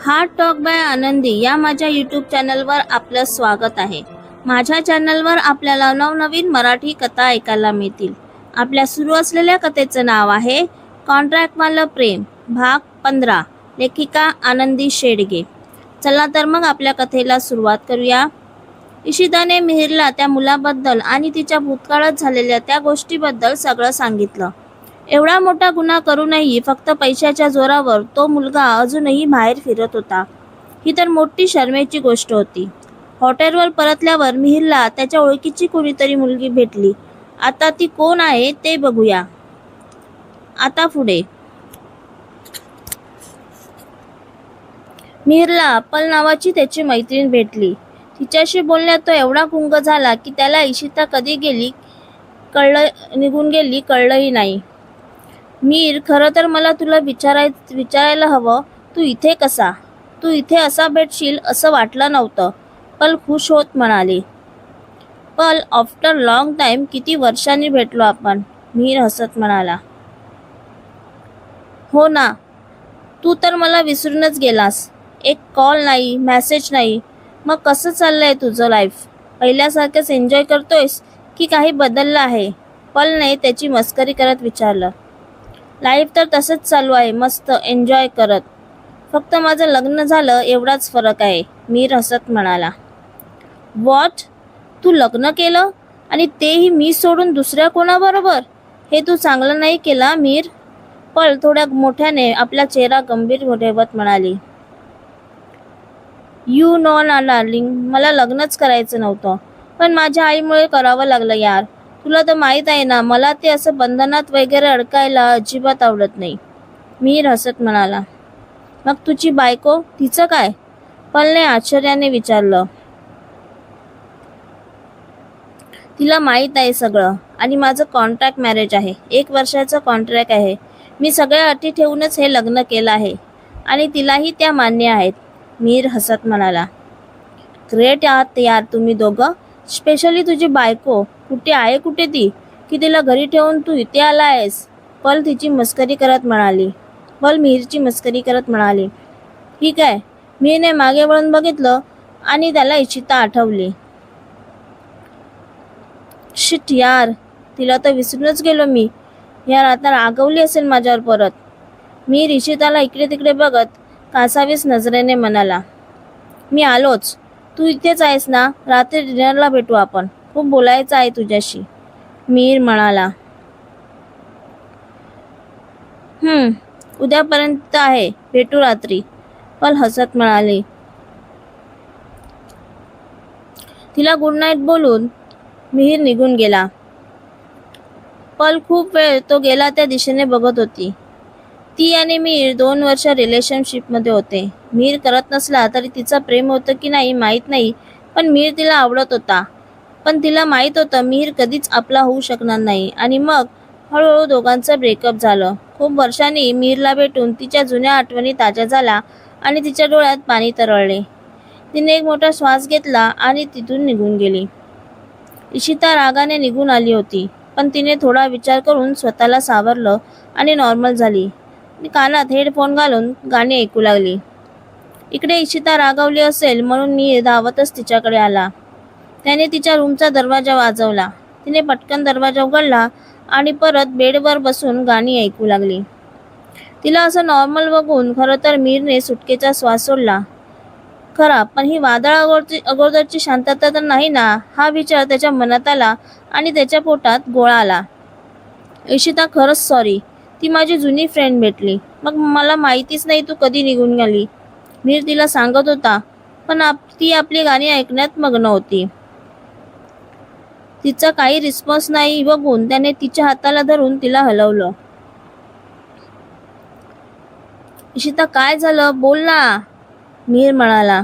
Heart talk bye आनंदी या माझ्या यूट्यूब चॅनलवर आपलं स्वागत आहे. माझ्या चॅनलवर आपल्याला नवनवीन मराठी कथा ऐकायला मिळतील. आपल्या सुरू असलेल्या कथेचं नाव आहे कॉन्ट्रॅक्टवालं प्रेम, भाग 15. लेखिका आनंदी शेडगे. चला तर मग आपल्या कथेला सुरुवात करूया. इशिताने मिहिरला त्या मुलाबद्दल आणि तिच्या भूतकाळात झालेल्या त्या गोष्टीबद्दल सगळं सांगितलं. एवढा मोठा गुन्हा करूनही फक्त पैशाच्या जोरावर तो मुलगा अजूनही बाहेर फिरत होता. ही तर मोठी शरमेची गोष्ट होती. हॉटेलवर परतल्यावर मिहिरला त्याच्या ओळखीची कोणीतरी मुलगी भेटली. आता ती कोण आहे ते बघूया. आता पुढे. मिहिरला पल नावाची त्याची मैत्रीण भेटली. तिच्याशी बोलण्यात तो एवढा गुंग झाला की त्याला इशिता कधी निघून गेली कळलंही नाही. मीर, खरं तर मला तुला विचारायला हवं, तू इथे कसा? तू इथे असा भेटशील असं वाटलं नव्हतं, पल खुश होत म्हणाली. पल, आफ्टर लॉंग टाइम, किती वर्षांनी भेटलो आपण, मीर हसत म्हणाला. हो ना, तू तर मला विसरूनच गेलास. एक कॉल नाही, मेसेज नाही. मग कसं चाललंय तुझं लाईफ? पहिल्यासारखंच एन्जॉय करतोयस की काही बदललं आहे? पलने त्याची मस्करी करत विचारलं. लाईफ तर तसंच चालू आहे, मस्त एन्जॉय करत. फक्त माझं लग्न झालं एवढाच फरक आहे, मीर हसत म्हणाला. व्हॉट? तू लग्न केलं आणि तेही मी सोडून दुसऱ्या कोणाबरोबर? हे तू चांगलं नाही केला मीर, पल थोड्या मोठ्याने आपला चेहरा गंभीर ठेवत म्हणाली. यू नो ना डार्लिंग, मला लग्नच करायचं नव्हतं, पण माझ्या आईमुळे करावं लागलं यार. तुला तर माहीत आहे ना, मला ते असं बंधनात वगैरे अडकायला अजिबात आवडत नाही, मीर हसत म्हणाला. मग तुझी बायको, तिचं काय? पलने आश्चर्याने विचारलं. तिला माहीत आहे सगळं, आणि माझं कॉन्ट्रॅक्ट मॅरेज आहे. 1 वर्षाचं कॉन्ट्रॅक्ट आहे. मी सगळ्या अटी ठेवूनच हे लग्न केलं आहे आणि तिलाही त्या मान्य आहेत, मीर हसत म्हणाला. ग्रेट आहात यार तुम्ही दोघं, स्पेशली तुझी बायको. कुठे ती, की तिला घरी ठेवून तू इथे आला आहेस? पल तिची मस्करी करत म्हणाली. पल मिहिरची मस्करी करत म्हणाली. ठीक आहे. मिहिरने मागे वळून बघितलं आणि त्याला इशिता आठवली. शिट यार, तिला तर विसरूनच गेलो मी. यार, आता रागवली असेल माझ्यावर परत. मिहिर इशिताला इकडे तिकडे बघत कासावीस नजरेने म्हणाला. मी आलोच. तू इथेच आहेस ना? रात्री डिनरला भेटू आपण. खूप बोलायचं आहे तुझ्याशी, मीर म्हणाला. उद्यापर्यंत आहे, भेटू रात्री, पल हसत म्हणाली. तिला गुड नाईट बोलून मिहिर निघून गेला. पल खूप वेळ तो गेला त्या दिशेने बघत होती. ती आणि मीर 2 वर्ष रिलेशनशिपमध्ये होते. मीर करत नसला तरी तिचं प्रेम होतं की नाही माहीत नाही, पण मीर तिला आवडत होता. पण तिला माहीत होतं मीर कधीच आपला होऊ शकणार नाही. आणि मग हळूहळू दोघांचं ब्रेकअप झालं. खूप वर्षांनी मीरला भेटून तिच्या जुन्या आठवणी ताज्या झाल्या आणि तिच्या डोळ्यात पाणी तरळले. तिने एक मोठा श्वास घेतला आणि तिथून निघून गेली. इशिता रागाने निघून आली होती, पण तिने थोडा विचार करून स्वतःला सावरलं आणि नॉर्मल झाली. कानात हेडफोन घालून गाणी ऐकू लागली. इकडे इशिता रागावली असेल म्हणून मी धावतच तिच्याकडे आला. त्याने तिच्या रूमचा दरवाजा वाजवला. तिने पटकन दरवाजा उघडला आणि परत बेडवर बसून गाणी ऐकू लागली. तिला असं नॉर्मल बघून खरं तर मीरने सुटकेचा श्वास सोडला. खरा, पण ही वादळ अगोदरची शांतता तर नाही ना, हा विचार त्याच्या मनात आला आणि त्याच्या पोटात गोळा आला. इशिता, खरंच सॉरी. ती माझी जुनी फ्रेंड भेटली. मग मला माहितीच नाही तू कधी निघून गेली, मीर तिला सांगत होता. पण ती आपली गाणी ऐकण्यात मग्न होती. तिचा काही रिस्पॉन्स नाही बघून त्याने तिच्या हाताला धरून तिला हलवलं. इशिता, काय झालं? बोल ना, मीर म्हणाला.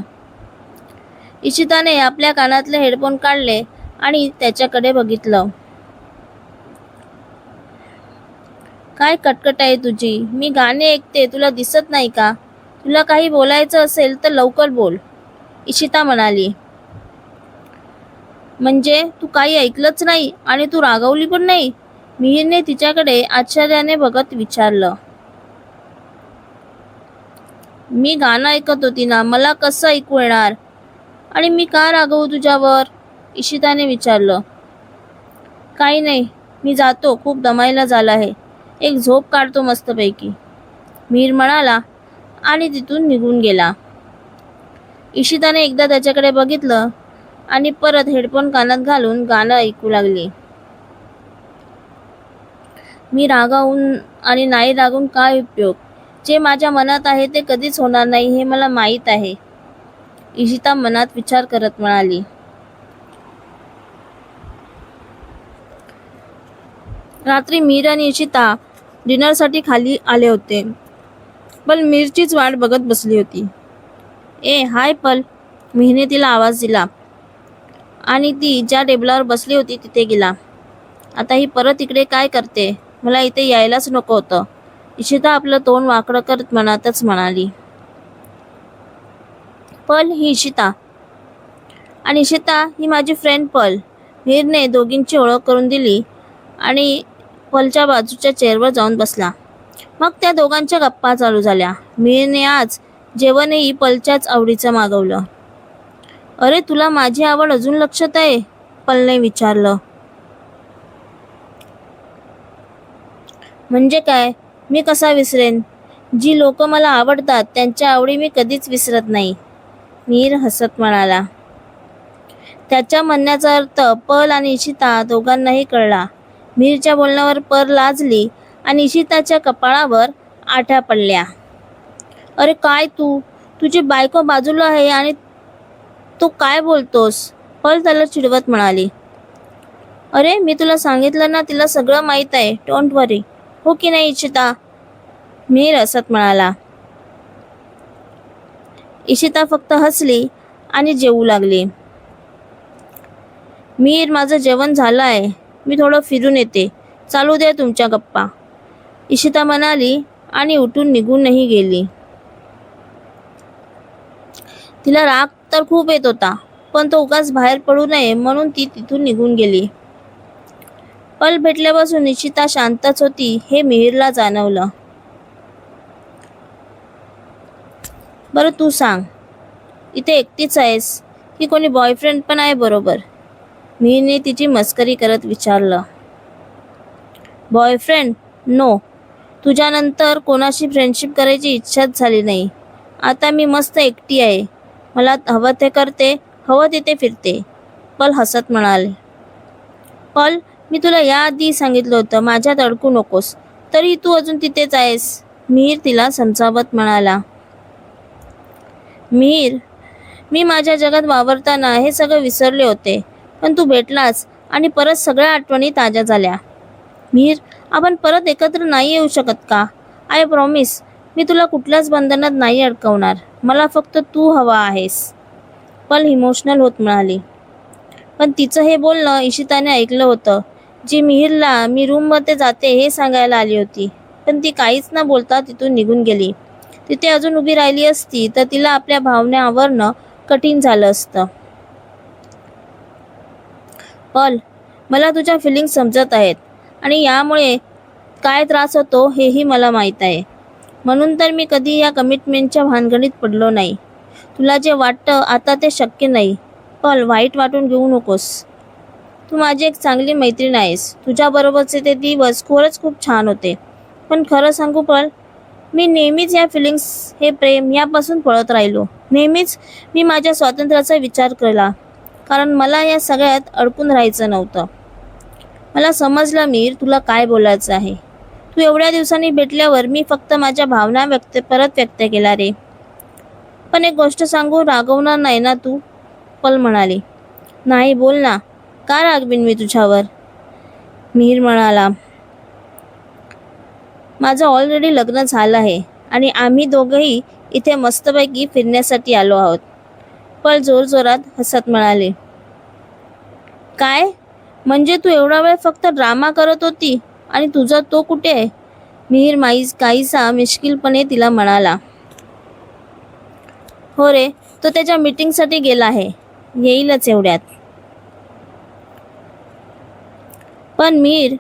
इशिताने आपल्या कानातले हेडफोन काढले आणि त्याच्याकडे बघितलं. काय कटकट आहे तुझी? मी गाणे ऐकते, तुला दिसत नाही का? तुला काही बोलायचं असेल तर लवकर बोल, इशिता म्हणाली. म्हणजे तू काही ऐकलंच नाही आणि तू रागवली पण नाही? मिहिरने तिच्याकडे आश्चर्याने बघत विचारलं. मी गाणं ऐकत होती ना, मला कसं ऐकू येणार? आणि मी का रागवू तुझ्यावर? इशिताने विचारलं. काही नाही, मी जातो, खूप दमायला झालं आहे. एक झोप काढतो मस्तपैकी, मिहीर म्हणाला आणि तिथून निघून गेला. इशिताने एकदा त्याच्याकडे बघितलं आणि परत हेडफोन कानात घालून गाणं ऐकू लागली. मी रागावून आणि नाही रागून काय उपयोग? जे माझ्या मनात आहे ते कधीच होणार नाही हे मला माहीत आहे, इशिता मनात विचार करत म्हणाली. रात्री मीर आणि इशिता डिनरसाठी खाली आले होते. पण मीरचीच वाट बघत बसली होती. ए हाय पल, मीरने तिला आवाज दिला आणि ती ज्या टेबलावर बसली होती तिथे गेला. आता ही परत इकडे काय करते? मला इथे यायलाच नको होतं, इशिता आपलं तोंड वाकडं करत मनातच म्हणाली. पल ही इशिता आणि इशिता ही माझी फ्रेंड पल. मीरने दोघींची ओळख करून दिली आणि पलच्या बाजूच्या चेअरवर जाऊन बसला. मग त्या दोघांच्या गप्पा चालू झाल्या. मीरने आज जेवणही पलच्याच आवडीचं मागवलं. अरे तुला माझी आवड अजून लक्षात आहे? पलने विचारलं. म्हणजे काय? मी कसा विसरेन? जी लोक मला आवडतात त्यांच्या आवडी मी कधीच विसरत नाही, मीर हसत म्हणाला. त्याच्या म्हणण्याचा अर्थ पल आणि इशिता दोघांनाही कळला. मीरच्या बोलण्यावर पल लाजली आणि इशिताच्या कपाळावर आठ्या पडल्या. अरे काय तुझी बायको बाजूला आहे आणि तू काय बोलतोस? पल त्याला चिडवत म्हणाली. अरे मी तुला सांगितलं ना, तिला सगळं माहीत आहे, डोंट वरी. हो की नाही इशिता? मीर हसत म्हणाला. इशिता फक्त हसली आणि जेवू लागली. मीर माझं जेवण झालं आहे, मी थोडं फिरून येते, चालू दे तुमच्या गप्पा, इशिता म्हणाली आणि उठून निघूनही गेली. तिला राग तर खूप येत होता, पण तो उगाच बाहेर पडू नये म्हणून ती तिथून निघून गेली. पल भेटल्यापासून इशिता शांतच होती हे मिहीरला जाणवलं. बरं तू सांग, इथे एकटीच आहेस की कोणी बॉयफ्रेंड पण आहे बरोबर? मिहीरने तिची मस्करी करत विचारलं. बॉयफ्रेंड? नो, तुझ्यानंतर कोणाशी फ्रेंडशिप करायची इच्छाच झाली नाही. आता मी मस्त एकटी आहे, मला हवं ते करते, हवं तिथे फिरते, पल हसत म्हणाले. पल, मी तुला याआधी सांगितलं होतं माझ्यात अडकू नकोस, तरी तू अजून तिथेच आहेस, मिहीर तिला समजावत म्हणाला. मिहीर, मी माझ्या जगात वावरताना हे सगळं विसरले होते, पण तू भेटलास आणि परत सगळ्या आठवणी ताज्या झाल्या. मिहीर, आपण परत एकत्र नाही येऊ शकत का? आय प्रॉमिस, मी तुला कुठल्याच बंधनात नाही अडकवणार, मला फक्त तू हवा आहेस, पल इमोशनल होत म्हणाली. पण तिचं हे बोलणं इशिताने ऐकलं होतं, जी मिहीरला मी रूममध्ये जाते हे सांगायला आली होती. पण ती काहीच न बोलता तिथून निघून गेली. तिथे अजून उभी राहिली असती तर तिला आपल्या भावना आवरणं कठीण झालं असतं. पल, मला तुझ्या फिलिंग्स समजत आहेत आणि यामुळे काय त्रास होतो हेही मला माहीत आहे, म्हणून तर मी कधी या कमिटमेंटच्या भानगडीत पडलो नाही. तुला जे वाटतं आता ते शक्य नाही. पल, वाईट वाटून घेऊ नकोस, तू माझी एक चांगली मैत्रीण आहेस, तुझ्याबरोबरचे ते दिवस खरंच खूप छान होते. पण खरं सांगू पल, मी नेहमीच या फिलिंग्स, हे प्रेम यापासून पळत राहिलो. नेहमीच मी माझ्या स्वातंत्र्याचा विचार केला, कारण मला या सगळ्यात अडकून राहायचं नव्हतं. मला समजलं मीर तुला काय बोलायचं आहे. तू एवढ्या दिवसांनी भेटल्यावर मी फक्त माझ्या भावना परत व्यक्त केला रे. पण एक गोष्ट सांगू, रागवणार नाही ना तू? पल म्हणाली. नाही, बोल ना, का रागवीन मी तुझ्यावर? मिहीर म्हणाला. माझं ऑलरेडी लग्न झालं आहे आणि आम्ही दोघंही इथे मस्तपैकी फिरण्यासाठी आलो आहोत, पल जोरजोरात हसत म्हणाले. काय? म्हणजे तू एवढा वेळ फक्त ड्रामा करत होती आणि तुझा तो कुठे आहे? मिहीर काहीसा मिश्किलपणे तिला म्हणाला. हो रे, तो त्याच्या मीटिंगसाठी गेला आहे, येईलच एवढ्यात. पण मिहीर,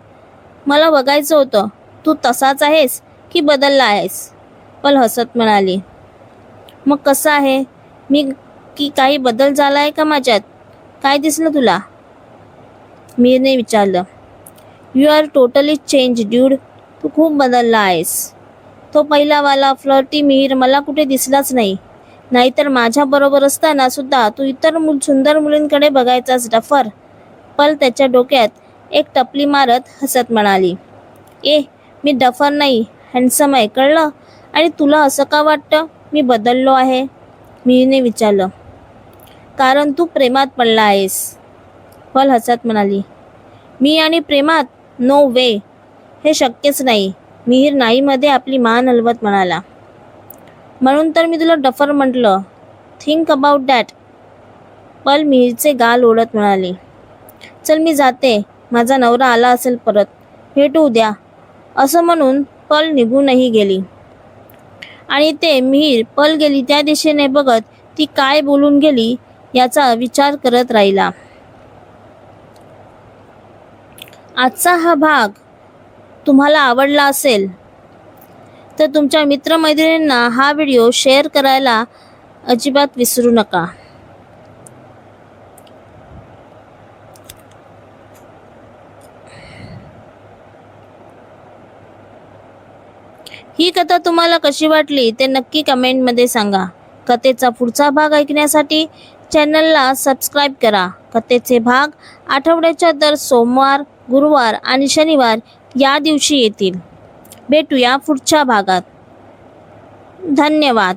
मला बघायचं होतं, तू तसाच आहेस की बदलला आहेस? पल हसत म्हणाली. मग कसं आहे मी, की काही बदल झाला आहे का माझ्यात? काय दिसलं तुला? मीरने विचारलं. You are totally change dude. तू खूप बदलला आहेस. तो पहिलावाला फ्लर्टी मिहीर मला कुठे दिसलाच नाही. नाहीतर माझ्याबरोबर असताना सुद्धा तू इतर सुंदर मुलींकडे बघायचास डफर. पल त्याच्या डोक्यात एक टपली मारत हसत म्हणाली. मी डफर नाही, हँडसम आहे, कळलं? आणि तुला असं का वाटतं मी बदललो आहे? मिहीरने विचारलं. कारण तू प्रेमात पडला आहेस. पल हसत म्हणाली. मी आणि प्रेमात? नो वे. हे शक्यच नाही. मिहीर नाईमध्ये आपली मान हलवत म्हणाला. म्हणून तर मी तुला डफर म्हटलं. Think about that. पल मिहीरचे गाल ओढत म्हणाली. चल मी जाते. माझा नवरा आला असेल परत. भेटू उद्या. असं म्हणून पल निघूनही गेली. आणि ते मिहीर पल गेली त्या दिशेने बघत ती काय बोलून गेली याचा विचार करत राहिला. आजचा हा भाग तुम्हाला आवडला असेल तर तुमच्या मित्रमैत्रिणींना हा व्हिडिओ शेअर करायला अजिबात विसरू नका. ही कथा तुम्हाला कशी वाटली ते नक्की कमेंटमध्ये सांगा. कथेचा पुढचा भाग ऐकण्यासाठी चॅनलला सबस्क्राईब करा. कथेचे भाग आठवड्याच्या दर सोमवार, गुरुवार आणि शनिवार या दिवशी येतील. भेटूया पुढच्या भागात. धन्यवाद.